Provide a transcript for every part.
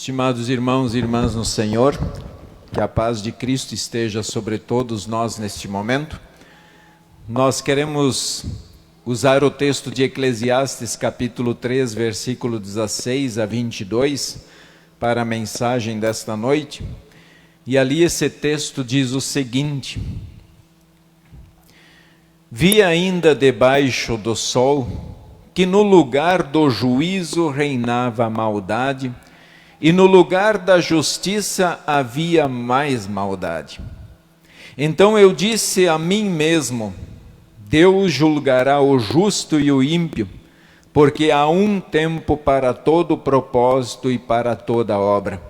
Estimados irmãos e irmãs no Senhor, que a paz de Cristo esteja sobre todos nós neste momento. Nós queremos usar o texto de Eclesiastes, capítulo 3, versículo 16 a 22, para a mensagem desta noite. E ali esse texto diz o seguinte: Vi ainda debaixo do sol que no lugar do juízo reinava a maldade, e no lugar da justiça havia mais maldade. Então eu disse a mim mesmo: Deus julgará o justo e o ímpio, porque há um tempo para todo propósito e para toda obra.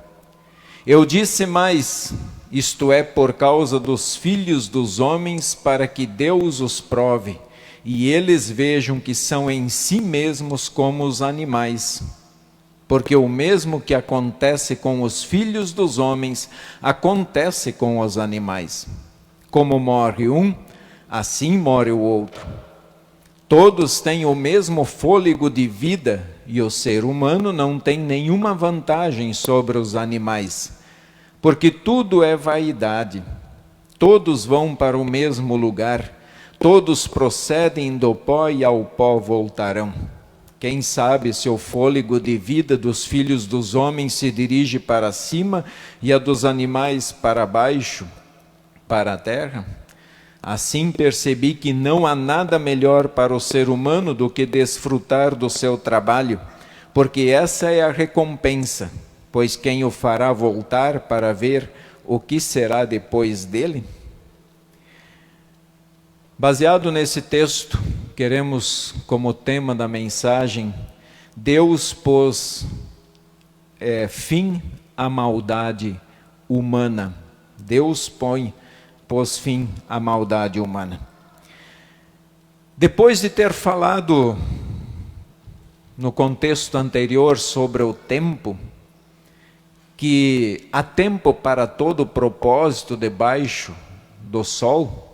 Eu disse mais, isto é, por causa dos filhos dos homens, para que Deus os prove, e eles vejam que são em si mesmos como os animais. Porque o mesmo que acontece com os filhos dos homens, acontece com os animais. Como morre um, assim morre o outro. Todos têm o mesmo fôlego de vida, e o ser humano não tem nenhuma vantagem sobre os animais, porque tudo é vaidade. Todos vão para o mesmo lugar, todos procedem do pó e ao pó voltarão. Quem sabe se o fôlego de vida dos filhos dos homens se dirige para cima e a dos animais para baixo, para a terra? Assim percebi que não há nada melhor para o ser humano do que desfrutar do seu trabalho, porque essa é a recompensa, pois quem o fará voltar para ver o que será depois dele? Baseado nesse texto, queremos, como tema da mensagem, Deus pôs fim à maldade humana. Deus pôs fim à maldade humana. Depois de ter falado no contexto anterior sobre o tempo, que há tempo para todo propósito debaixo do sol,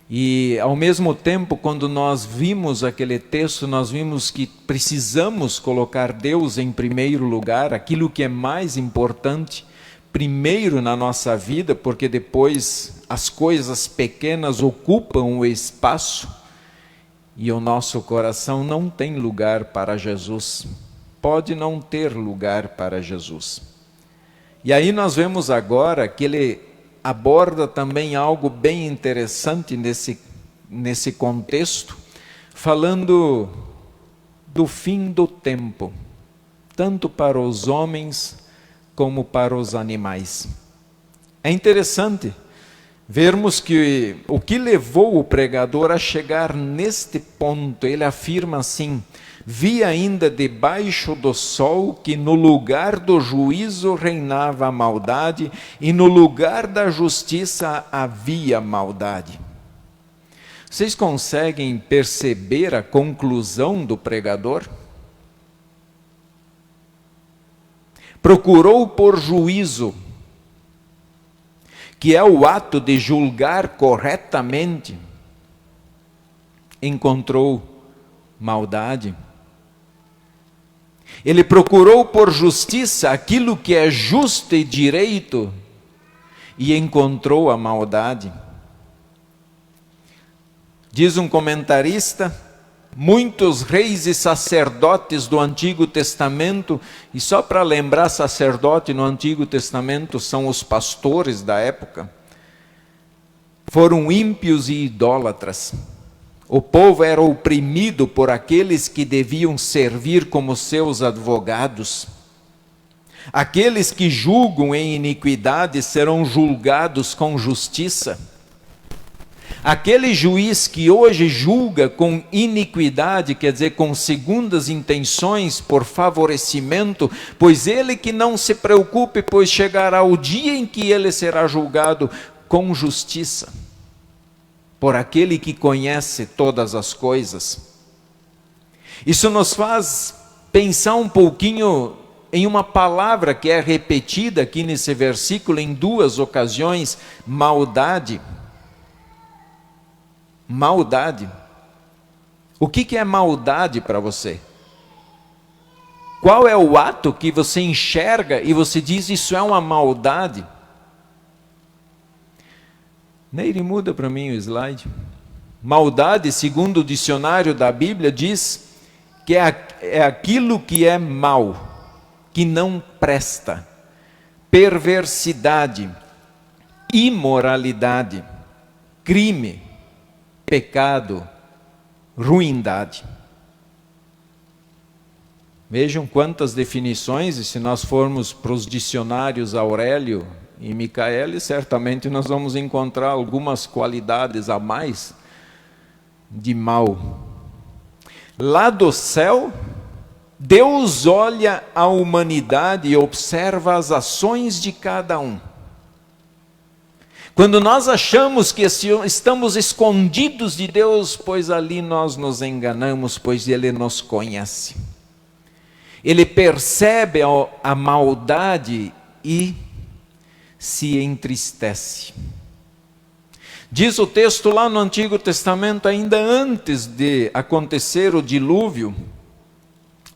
e ao mesmo tempo, quando nós vimos aquele texto, nós vimos que precisamos colocar Deus em primeiro lugar, aquilo que é mais importante, primeiro na nossa vida, porque depois as coisas pequenas ocupam o espaço e o nosso coração não tem lugar para Jesus, pode não ter lugar para Jesus. E aí nós vemos agora que ele aborda também algo bem interessante nesse contexto, falando do fim do tempo, tanto para os homens como para os animais. É interessante vermos que o que levou o pregador a chegar neste ponto. Ele afirma assim: vi ainda debaixo do sol que no lugar do juízo reinava a maldade, e no lugar da justiça havia maldade. Vocês conseguem perceber a conclusão do pregador? Procurou por juízo, que é o ato de julgar corretamente, encontrou maldade. Ele procurou por justiça aquilo que é justo e direito e encontrou a maldade. Diz um comentarista, muitos reis e sacerdotes do Antigo Testamento, e só para lembrar, sacerdote no Antigo Testamento são os pastores da época, foram ímpios e idólatras. O povo era oprimido por aqueles que deviam servir como seus advogados. Aqueles que julgam em iniquidade serão julgados com justiça. Aquele juiz que hoje julga com iniquidade, quer dizer, com segundas intenções, por favorecimento, pois ele que não se preocupe, pois chegará o dia em que ele será julgado com justiça, por aquele que conhece todas as coisas. Isso nos faz pensar um pouquinho em uma palavra que é repetida aqui nesse versículo em duas ocasiões: maldade. Maldade. O que é maldade para você? Qual é o ato que você enxerga e você diz, isso é uma maldade? Neire, muda para mim o slide. Maldade, segundo o dicionário da Bíblia, diz que é aquilo que é mal, que não presta, perversidade, imoralidade, crime, pecado, ruindade. Vejam quantas definições, e se nós formos para os dicionários Aurélio e Micaeli, certamente nós vamos encontrar algumas qualidades a mais de mal. Lá do céu, Deus olha a humanidade e observa as ações de cada um. Quando nós achamos que estamos escondidos de Deus, pois ali nós nos enganamos, pois Ele nos conhece. Ele percebe a maldade e se entristece. Diz o texto lá no Antigo Testamento, ainda antes de acontecer o dilúvio,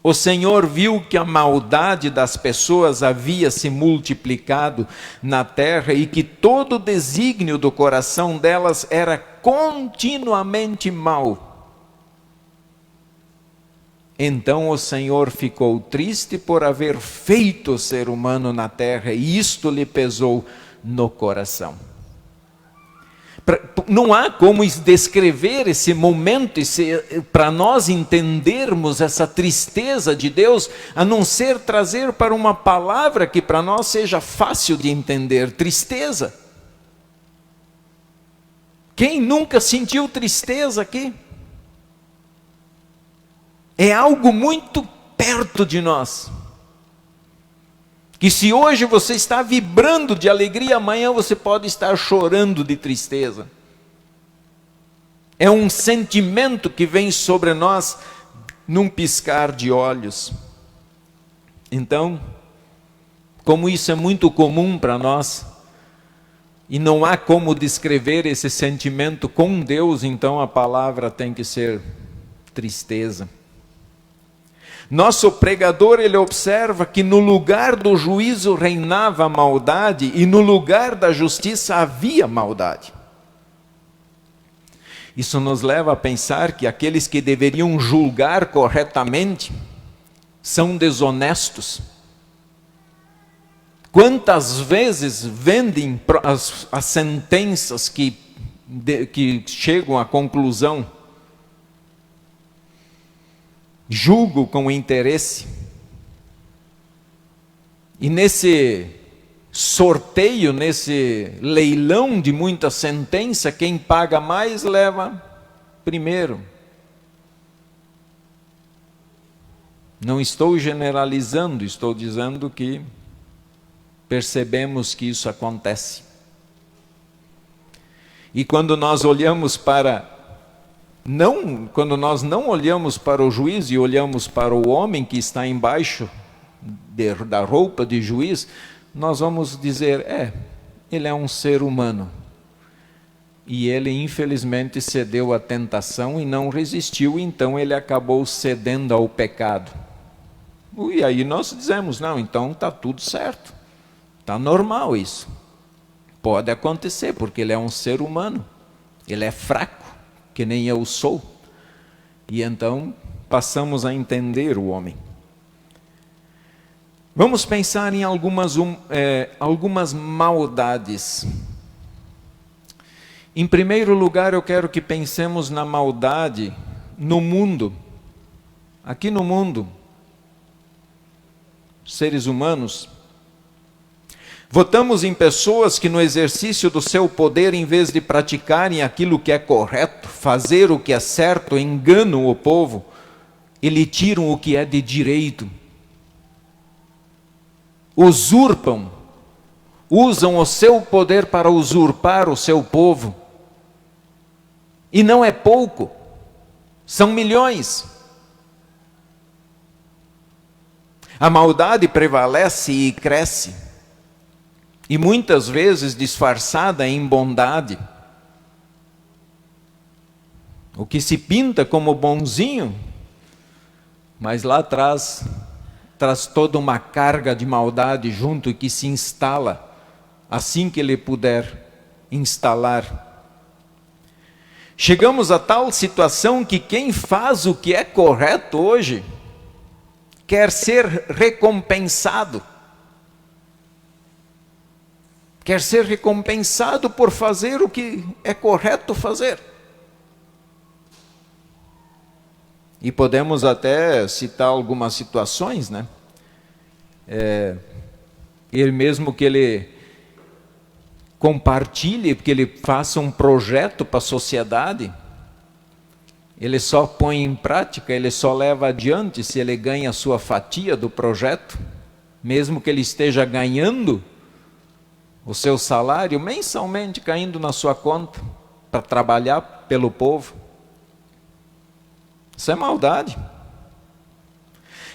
o Senhor viu que a maldade das pessoas havia se multiplicado na terra e que todo o desígnio do coração delas era continuamente mau. Então o Senhor ficou triste por haver feito o ser humano na terra, e isto lhe pesou no coração. Não há como descrever esse momento para nós entendermos essa tristeza de Deus, a não ser trazer para uma palavra que para nós seja fácil de entender: tristeza. Quem nunca sentiu tristeza aqui? É algo muito perto de nós. Que se hoje você está vibrando de alegria, amanhã você pode estar chorando de tristeza. É um sentimento que vem sobre nós num piscar de olhos. Então, como isso é muito comum para nós, e não há como descrever esse sentimento com Deus, então a palavra tem que ser tristeza. Nosso pregador, ele observa que no lugar do juízo reinava a maldade e no lugar da justiça havia maldade. Isso nos leva a pensar que aqueles que deveriam julgar corretamente são desonestos. Quantas vezes vendem as sentenças que chegam à conclusão? Julgo com interesse. E nesse sorteio, nesse leilão de muita sentença, quem paga mais leva primeiro. Não estou generalizando, estou dizendo que percebemos que isso acontece. E quando nós olhamos quando nós não olhamos para o juiz e olhamos para o homem que está embaixo da roupa de juiz, nós vamos dizer, ele é um ser humano. E ele infelizmente cedeu à tentação e não resistiu, então ele acabou cedendo ao pecado. E aí nós dizemos, não, então está tudo certo, está normal isso. Pode acontecer, porque ele é um ser humano, ele é fraco, que nem eu sou. E então passamos a entender o homem. Vamos pensar em algumas maldades. Em primeiro lugar, eu quero que pensemos na maldade no mundo. Aqui no mundo, seres humanos, votamos em pessoas que no exercício do seu poder, em vez de praticarem aquilo que é correto, fazer o que é certo, enganam o povo e lhe tiram o que é de direito. Usurpam, usam o seu poder para usurpar o seu povo. E não é pouco, são milhões. A maldade prevalece e cresce, e muitas vezes disfarçada em bondade. O que se pinta como bonzinho, mas lá atrás traz toda uma carga de maldade junto e que se instala assim que ele puder instalar. Chegamos a tal situação que quem faz o que é correto hoje quer ser recompensado. Quer ser recompensado por fazer o que é correto fazer. E podemos até citar algumas situações, né? Ele mesmo que ele compartilhe, que ele faça um projeto para a sociedade, ele só põe em prática, ele só leva adiante se ele ganha a sua fatia do projeto, mesmo que ele esteja ganhando o seu salário mensalmente caindo na sua conta para trabalhar pelo povo. Isso é maldade.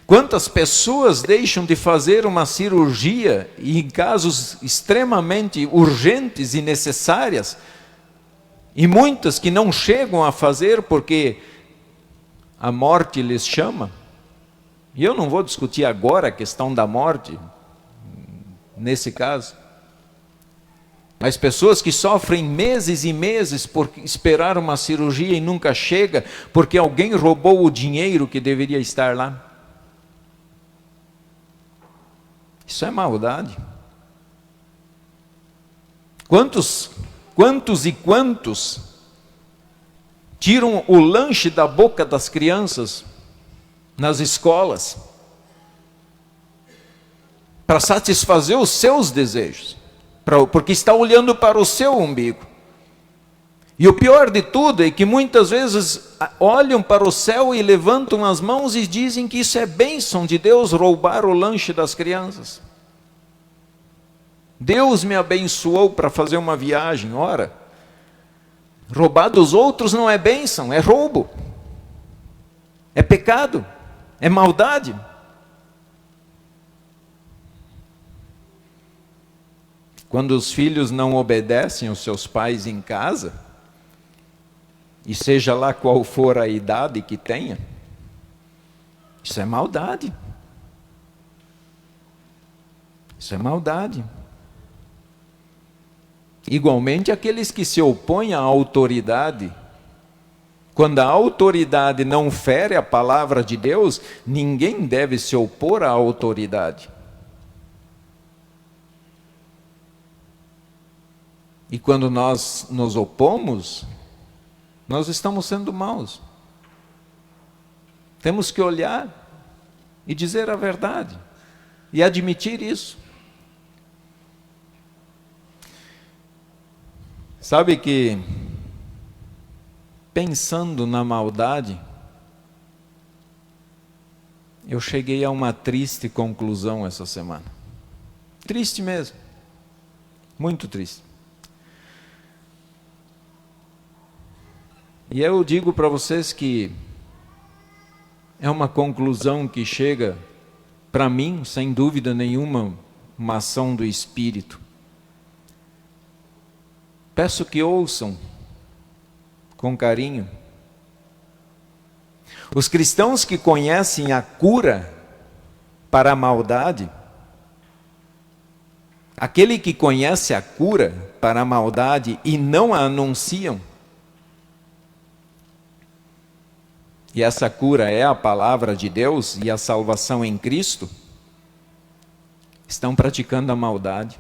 Quantas pessoas deixam de fazer uma cirurgia e em casos extremamente urgentes e necessárias, e muitas que não chegam a fazer porque a morte lhes chama? E eu não vou discutir agora a questão da morte, nesse caso. Mas pessoas que sofrem meses e meses por esperar uma cirurgia e nunca chega, porque alguém roubou o dinheiro que deveria estar lá. Isso é maldade. Quantos tiram o lanche da boca das crianças nas escolas para satisfazer os seus desejos? Porque está olhando para o seu umbigo. E o pior de tudo é que muitas vezes olham para o céu e levantam as mãos e dizem que isso é bênção de Deus, roubar o lanche das crianças. Deus me abençoou para fazer uma viagem. Ora, roubar dos outros não é bênção, é roubo, é pecado, é maldade. Quando os filhos não obedecem aos seus pais em casa, e seja lá qual for a idade que tenha, isso é maldade. Isso é maldade. Igualmente aqueles que se opõem à autoridade, quando a autoridade não fere a palavra de Deus, ninguém deve se opor à autoridade. E quando nós nos opomos, nós estamos sendo maus. Temos que olhar e dizer a verdade e admitir isso. Sabe que, pensando na maldade, eu cheguei a uma triste conclusão essa semana. Triste mesmo. Muito triste. E eu digo para vocês que é uma conclusão que chega, para mim, sem dúvida nenhuma, uma ação do Espírito. Peço que ouçam com carinho. Os cristãos que conhecem a cura para a maldade, aquele que conhece a cura para a maldade e não a anunciam, e essa cura é a palavra de Deus e a salvação em Cristo, estão praticando a maldade.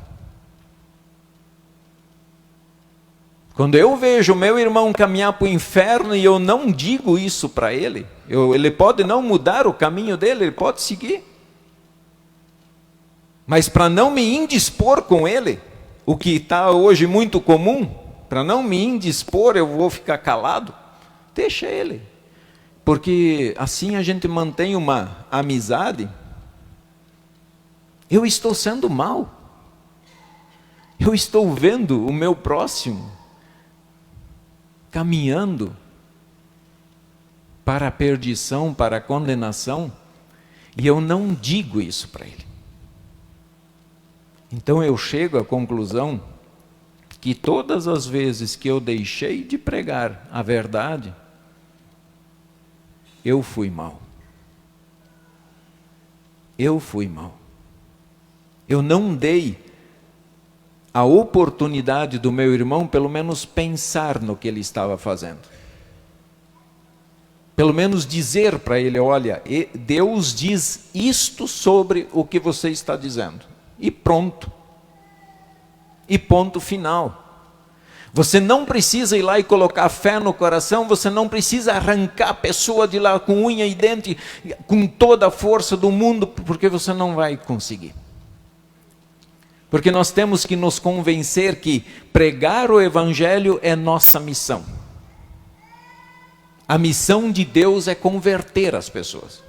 Quando eu vejo o meu irmão caminhar para o inferno e eu não digo isso para ele, ele pode não mudar o caminho dele, ele pode seguir. Mas para não me indispor com ele, o que está hoje muito comum, para não me indispor, eu vou ficar calado, deixa ele. Porque assim a gente mantém uma amizade. Eu estou sendo mal. Eu estou vendo o meu próximo caminhando para a perdição, para a condenação, e eu não digo isso para ele. Então eu chego à conclusão que todas as vezes que eu deixei de pregar a verdade, eu fui mal. eu fui mau. Eu não dei a oportunidade do meu irmão, pelo menos, pensar no que ele estava fazendo. Pelo menos dizer para ele, olha, Deus diz isto sobre o que você está dizendo. E pronto. E ponto final. Você não precisa ir lá e colocar fé no coração, você não precisa arrancar a pessoa de lá com unha e dente, com toda a força do mundo, porque você não vai conseguir. Porque nós temos que nos convencer que pregar o Evangelho é nossa missão. A missão de Deus é converter as pessoas.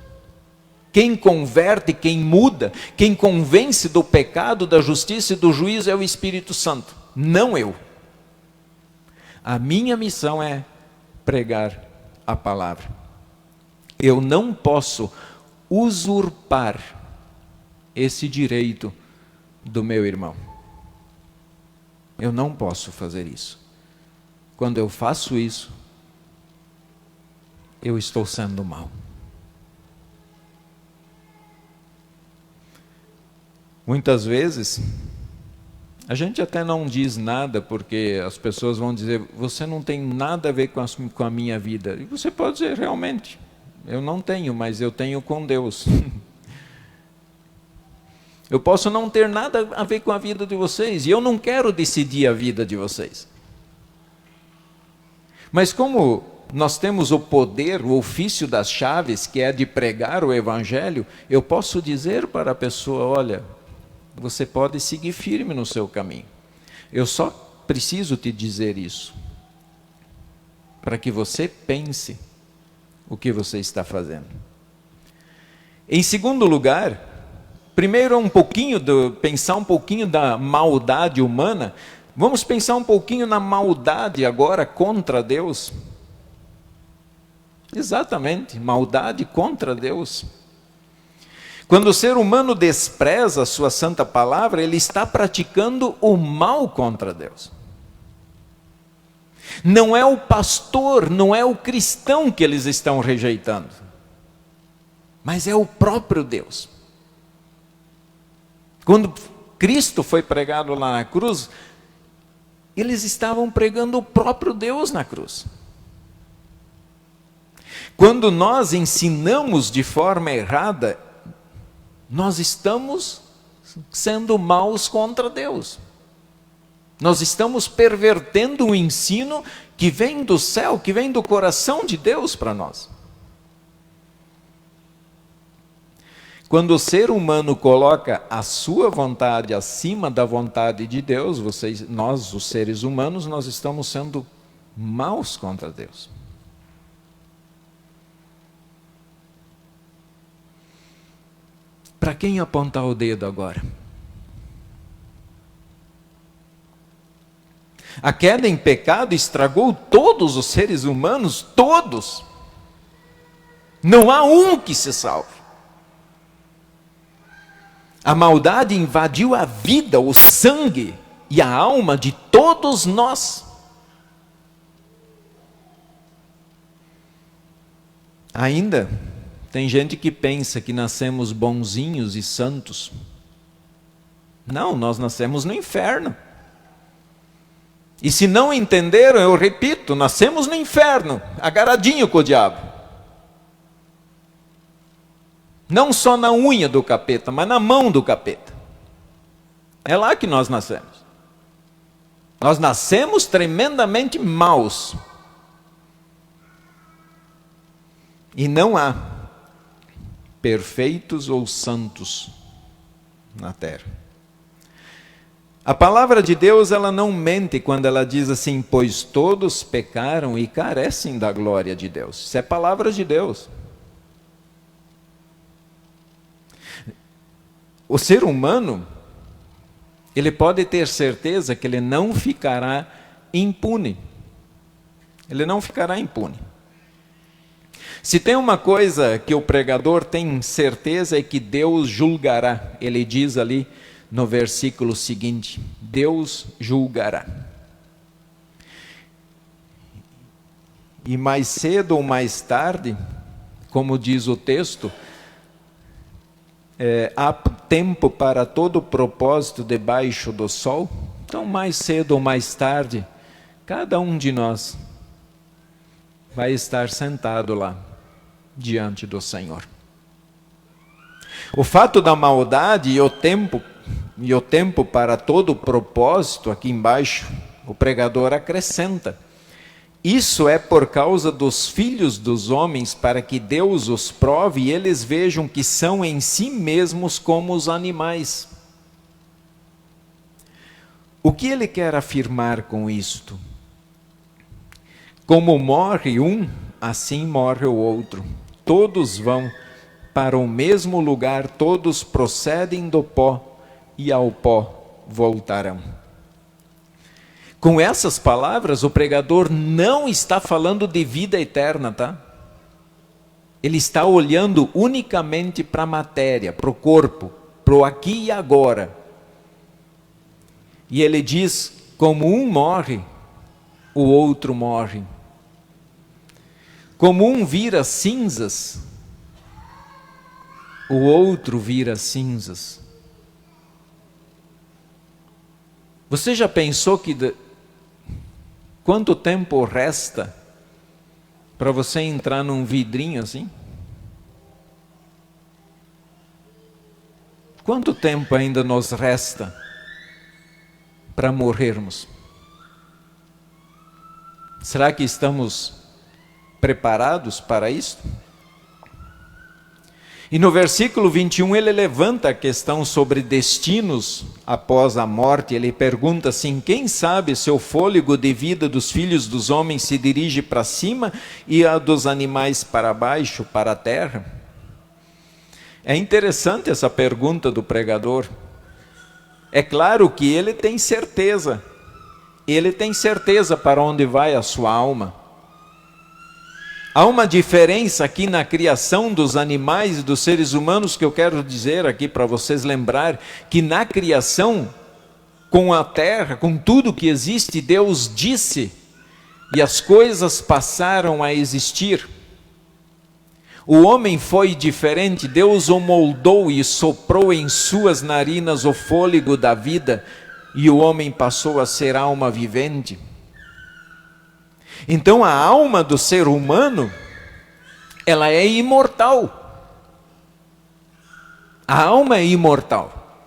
Quem converte, quem muda, quem convence do pecado, da justiça e do juízo é o Espírito Santo, não eu. A minha missão é pregar a palavra. Eu não posso usurpar esse direito do meu irmão. Eu não posso fazer isso. Quando eu faço isso, eu estou sendo mau. Muitas vezes, a gente até não diz nada, porque as pessoas vão dizer, você não tem nada a ver com a minha vida. E você pode dizer, realmente, eu não tenho, mas eu tenho com Deus. Eu posso não ter nada a ver com a vida de vocês, e eu não quero decidir a vida de vocês. Mas como nós temos o poder, o ofício das chaves, que é de pregar o Evangelho, eu posso dizer para a pessoa, olha, você pode seguir firme no seu caminho. Eu só preciso te dizer isso, para que você pense o que você está fazendo. Em segundo lugar, primeiro pensar um pouquinho da maldade humana. Vamos pensar um pouquinho na maldade agora contra Deus. Exatamente, maldade contra Deus. Quando o ser humano despreza a sua santa palavra, ele está praticando o mal contra Deus. Não é o pastor, não é o cristão que eles estão rejeitando, mas é o próprio Deus. Quando Cristo foi pregado lá na cruz, eles estavam pregando o próprio Deus na cruz. Quando nós ensinamos de forma errada, nós estamos sendo maus contra Deus. Nós estamos pervertendo o ensino que vem do céu, que vem do coração de Deus para nós. Quando o ser humano coloca a sua vontade acima da vontade de Deus, nós, os seres humanos, nós estamos sendo maus contra Deus. Para quem apontar o dedo agora? A queda em pecado estragou todos os seres humanos, todos. Não há um que se salve. A maldade invadiu a vida, o sangue e a alma de todos nós. Ainda tem gente que pensa que nascemos bonzinhos e santos. Não, nós nascemos no inferno. E se não entenderam, eu repito, nascemos no inferno, agarradinho com o diabo. Não só na unha do capeta, mas na mão do capeta. É lá que nós nascemos. Nós nascemos tremendamente maus. E não há perfeitos ou santos na terra. A palavra de Deus, ela não mente quando ela diz assim, pois todos pecaram e carecem da glória de Deus. Isso é palavra de Deus. O ser humano, ele pode ter certeza que ele não ficará impune. Ele não ficará impune. Se tem uma coisa que o pregador tem certeza é que Deus julgará. Ele diz ali no versículo seguinte, Deus julgará. E mais cedo ou mais tarde, como diz o texto, há tempo para todo propósito debaixo do sol. Então, mais cedo ou mais tarde, cada um de nós vai estar sentado lá, diante do Senhor. O fato da maldade e o tempo para todo propósito, aqui embaixo, o pregador acrescenta: isso é por causa dos filhos dos homens, para que Deus os prove e eles vejam que são em si mesmos como os animais. O que ele quer afirmar com isto? Como morre um, assim morre o outro. Todos vão para o mesmo lugar, todos procedem do pó e ao pó voltarão. Com essas palavras, o pregador não está falando de vida eterna, tá? Ele está olhando unicamente para a matéria, para o corpo, para o aqui e agora. E ele diz: como um morre, o outro morre. Como um vira cinzas, o outro vira cinzas. Você já pensou que quanto tempo resta para você entrar num vidrinho assim? Quanto tempo ainda nos resta para morrermos? Será que estamos preparados para isso? E no versículo 21 ele levanta a questão sobre destinos após a morte. Ele pergunta assim: quem sabe se o fôlego de vida dos filhos dos homens se dirige para cima e a dos animais para baixo, para a terra? É interessante essa pergunta do pregador. É claro que ele tem certeza para onde vai a sua alma. Há uma diferença aqui na criação dos animais e dos seres humanos que eu quero dizer aqui para vocês lembrar, que na criação, com a terra, com tudo que existe, Deus disse e as coisas passaram a existir. O homem foi diferente, Deus o moldou e soprou em suas narinas o fôlego da vida e o homem passou a ser alma vivente. Então a alma do ser humano, ela é imortal. A alma é imortal.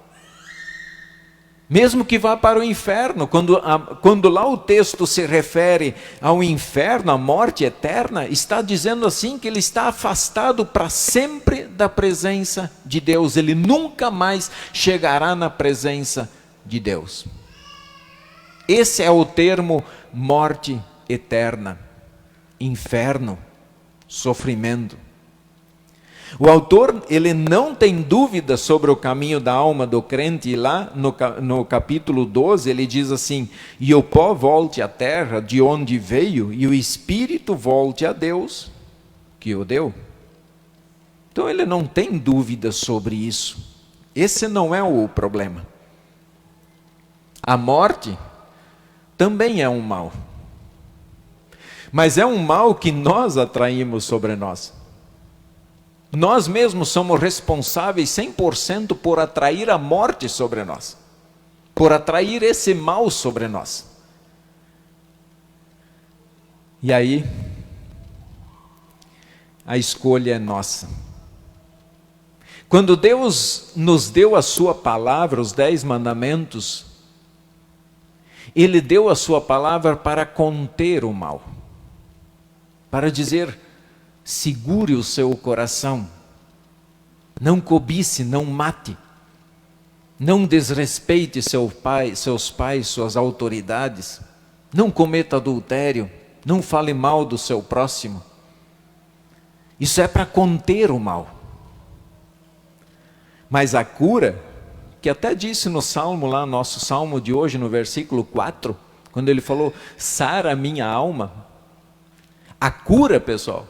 Mesmo que vá para o inferno, quando lá o texto se refere ao inferno, à morte eterna, está dizendo assim que ele está afastado para sempre da presença de Deus. Ele nunca mais chegará na presença de Deus. Esse é o termo morte eterna, inferno, sofrimento. O autor, ele não tem dúvida sobre o caminho da alma do crente, e lá no capítulo 12 ele diz assim: e o pó volte à terra de onde veio, e o espírito volte a Deus que o deu. Então ele não tem dúvida sobre isso. Esse não é o problema. A morte também é um mal. Mas é um mal que nós atraímos sobre nós. Nós mesmos somos responsáveis 100% por atrair a morte sobre nós. Por atrair esse mal sobre nós. E aí, a escolha é nossa. Quando Deus nos deu a sua palavra, os 10 mandamentos, Ele deu a sua palavra para conter o mal. Para dizer: segure o seu coração, não cobice, não mate, não desrespeite seus pais, suas autoridades, não cometa adultério, não fale mal do seu próximo. Isso é para conter o mal. Mas a cura, que até disse no salmo lá, nosso salmo de hoje, no versículo 4, quando ele falou: sara a minha alma. A cura, pessoal,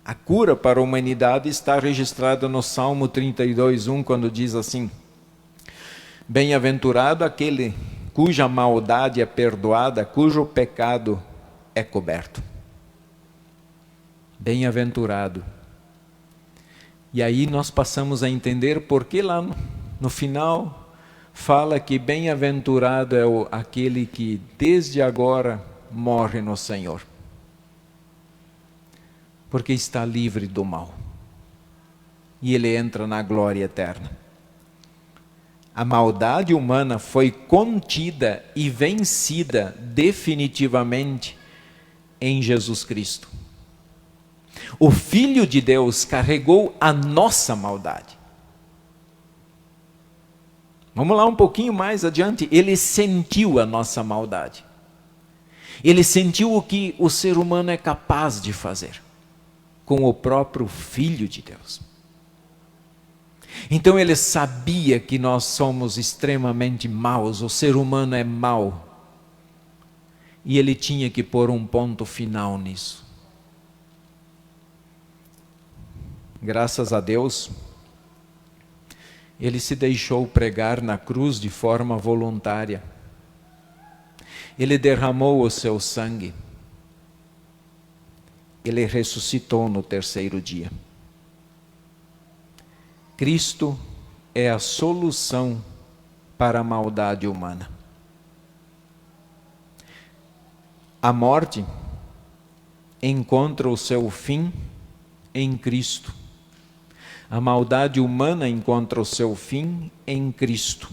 a cura para a humanidade está registrada no Salmo 32:1, quando diz assim: bem-aventurado aquele cuja maldade é perdoada, cujo pecado é coberto. Bem-aventurado. E aí nós passamos a entender por que lá no final fala que bem-aventurado é aquele que desde agora morre no Senhor, porque está livre do mal e ele entra na glória eterna. A maldade humana foi contida e vencida definitivamente em Jesus Cristo. O Filho de Deus carregou a nossa maldade. Vamos lá um pouquinho mais adiante. Ele sentiu a nossa maldade. Ele sentiu o que o ser humano é capaz de fazer com o próprio Filho de Deus. Então ele sabia que nós somos extremamente maus, o ser humano é mau. E ele tinha que pôr um ponto final nisso. Graças a Deus, ele se deixou pregar na cruz de forma voluntária. Ele derramou o seu sangue. Ele ressuscitou no terceiro dia. Cristo é a solução para a maldade humana. A morte encontra o seu fim em Cristo. A maldade humana encontra o seu fim em Cristo.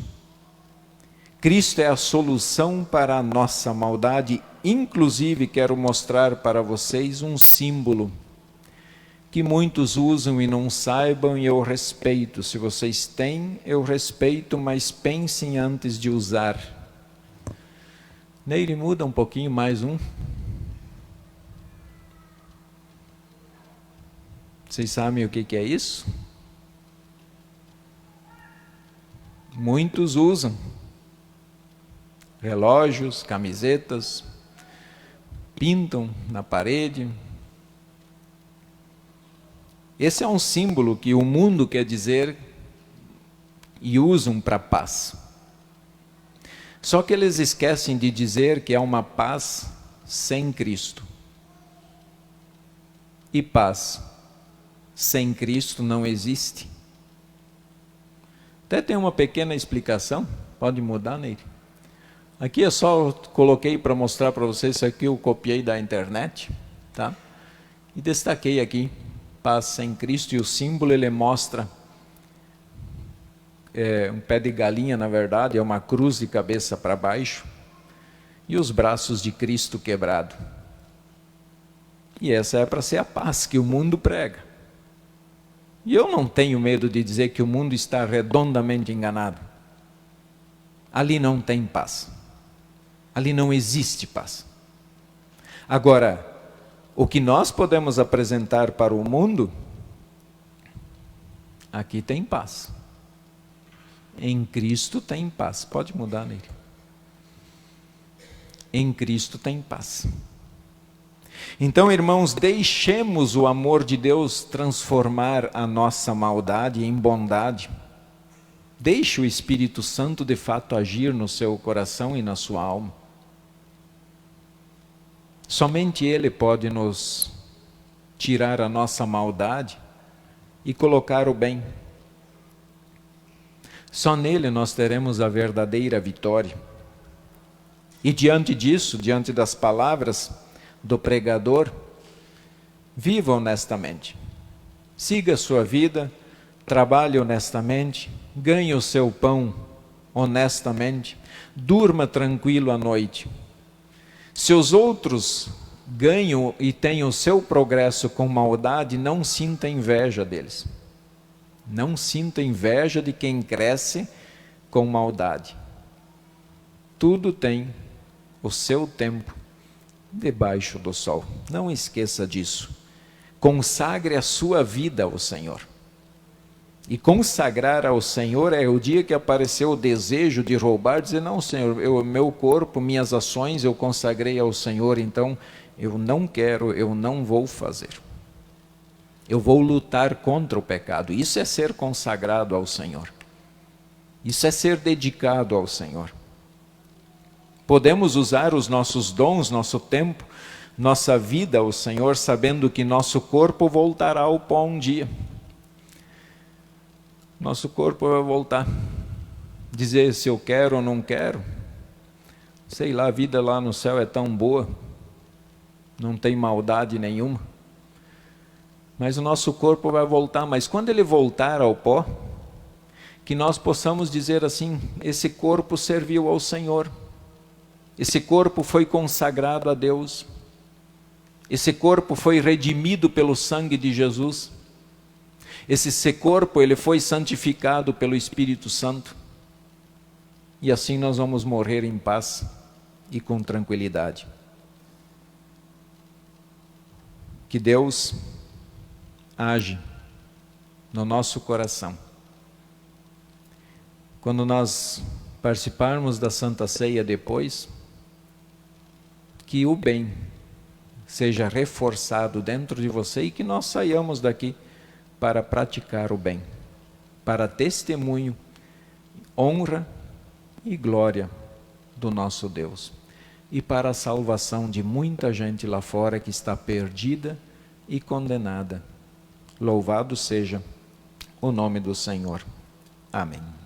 Cristo é a solução para a nossa maldade. Inclusive, quero mostrar para vocês um símbolo que muitos usam e não saibam, e eu respeito. Se vocês têm, eu respeito, mas pensem antes de usar. Neire, muda um pouquinho mais um. Vocês sabem o que é isso? Muitos usam relógios, camisetas, pintam na parede. Esse é um símbolo que o mundo quer dizer e usam para paz. Só que eles esquecem de dizer que é uma paz sem Cristo. E paz sem Cristo não existe. Até tem uma pequena explicação. Pode mudar, Neide? Aqui é só, coloquei para mostrar para vocês, isso aqui eu copiei da internet, tá? E destaquei aqui, paz sem Cristo, e o símbolo ele mostra um pé de galinha, na verdade, é uma cruz de cabeça para baixo, e os braços de Cristo quebrado. E essa é para ser a paz que o mundo prega. E eu não tenho medo de dizer que o mundo está redondamente enganado. Ali não tem paz. Ali não existe paz. Agora, o que nós podemos apresentar para o mundo, aqui tem paz. Em Cristo tem paz. Pode mudar nele. Em Cristo tem paz. Então, irmãos, deixemos o amor de Deus transformar a nossa maldade em bondade. Deixe o Espírito Santo de fato agir no seu coração e na sua alma. Somente Ele pode nos tirar a nossa maldade e colocar o bem. Só nele nós teremos a verdadeira vitória. E diante disso, diante das palavras do pregador, viva honestamente. Siga a sua vida, trabalhe honestamente, ganhe o seu pão honestamente, durma tranquilo à noite. Se os outros ganham e têm o seu progresso com maldade, não sinta inveja deles. Não sinta inveja de quem cresce com maldade. Tudo tem o seu tempo debaixo do sol. Não esqueça disso. Consagre a sua vida ao Senhor. E consagrar ao Senhor é o dia que apareceu o desejo de roubar, dizer, não, Senhor, meu corpo, minhas ações eu consagrei ao Senhor, então eu não quero, eu não vou fazer. Eu vou lutar contra o pecado. Isso é ser consagrado ao Senhor. Isso é ser dedicado ao Senhor. Podemos usar os nossos dons, nosso tempo, nossa vida ao Senhor, sabendo que nosso corpo voltará ao pó um dia. nosso corpo vai voltar. Dizer se eu quero ou não quero, sei lá, a vida lá no céu é tão boa, não tem maldade nenhuma. Mas o nosso corpo vai voltar, mas quando ele voltar ao pó, que nós possamos dizer assim, esse corpo serviu ao Senhor, esse corpo foi consagrado a Deus, esse corpo foi redimido pelo sangue de Jesus, esse corpo ele foi santificado pelo Espírito Santo, e assim nós vamos morrer em paz e com tranquilidade. Que Deus age no nosso coração. Quando nós participarmos da Santa Ceia depois, que o bem seja reforçado dentro de você e que nós saiamos daqui para praticar o bem, para testemunho, honra e glória do nosso Deus, e para a salvação de muita gente lá fora que está perdida e condenada. Louvado seja o nome do Senhor. Amém.